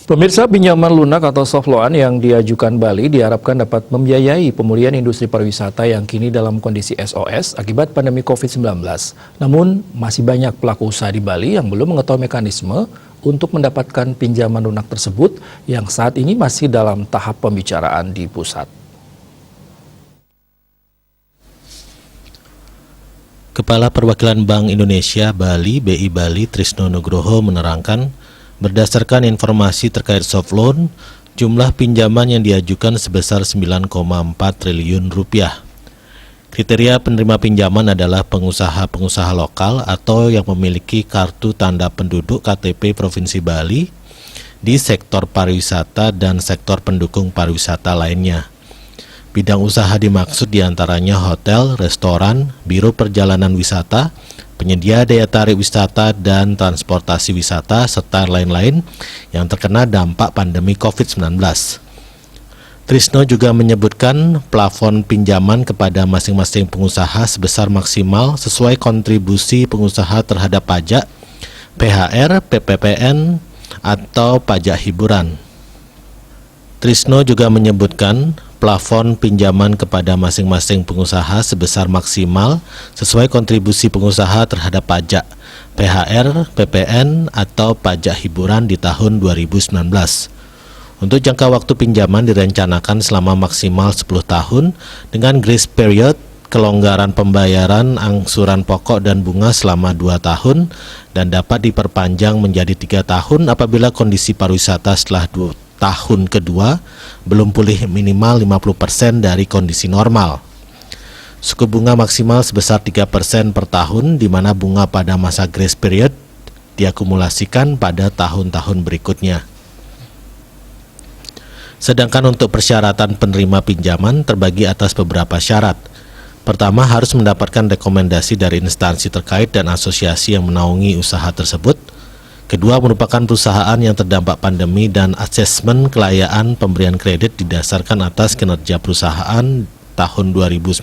Pemirsa, pinjaman lunak atau soft loan yang diajukan Bali diharapkan dapat membiayai pemulihan industri pariwisata yang kini dalam kondisi SOS akibat pandemi COVID-19. Namun, masih banyak pelaku usaha di Bali yang belum mengetahui mekanisme untuk mendapatkan pinjaman lunak tersebut yang saat ini masih dalam tahap pembicaraan di pusat. Kepala Perwakilan Bank Indonesia Bali, BI Bali, Trisno Nugroho menerangkan, berdasarkan informasi terkait soft loan, jumlah pinjaman yang diajukan sebesar 9,4 triliun rupiah. Kriteria penerima pinjaman adalah pengusaha-pengusaha lokal atau yang memiliki kartu tanda penduduk KTP Provinsi Bali di sektor pariwisata dan sektor pendukung pariwisata lainnya. Bidang usaha dimaksud diantaranya hotel, restoran, biro perjalanan wisata, penyedia daya tarik wisata dan transportasi wisata, serta lain-lain yang terkena dampak pandemi COVID-19. Trisno juga menyebutkan plafon pinjaman kepada masing-masing pengusaha sebesar maksimal sesuai kontribusi pengusaha terhadap pajak, PHR, PPPN, atau pajak hiburan. Trisno juga menyebutkan plafon pinjaman kepada masing-masing pengusaha sebesar maksimal sesuai kontribusi pengusaha terhadap pajak, PHR, PPN, atau pajak hiburan di tahun 2019. Untuk jangka waktu pinjaman direncanakan selama maksimal 10 tahun dengan grace period, kelonggaran pembayaran angsuran pokok dan bunga selama 2 tahun dan dapat diperpanjang menjadi 3 tahun apabila kondisi pariwisata setelah 2 tahun kedua belum pulih minimal 50% dari kondisi normal. Suku bunga maksimal sebesar 3% per tahun, di mana bunga pada masa grace period diakumulasikan pada tahun-tahun berikutnya. Sedangkan untuk persyaratan penerima pinjaman terbagi atas beberapa syarat. Pertama, harus mendapatkan rekomendasi dari instansi terkait dan asosiasi yang menaungi usaha tersebut. Kedua, merupakan perusahaan yang terdampak pandemi dan asesmen kelayaan pemberian kredit didasarkan atas kinerja perusahaan tahun 2019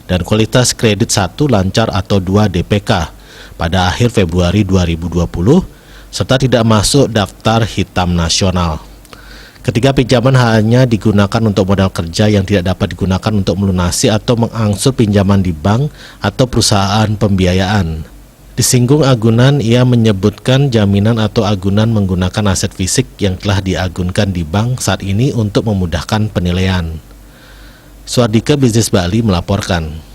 dan kualitas kredit 1 lancar atau 2 DPK pada akhir Februari 2020 serta tidak masuk daftar hitam nasional. Ketiga, pinjaman hanya digunakan untuk modal kerja yang tidak dapat digunakan untuk melunasi atau mengangsur pinjaman di bank atau perusahaan pembiayaan. Disinggung agunan, ia menyebutkan jaminan atau agunan menggunakan aset fisik yang telah diagunkan di bank saat ini untuk memudahkan penilaian. Suardika Bisnis Bali melaporkan.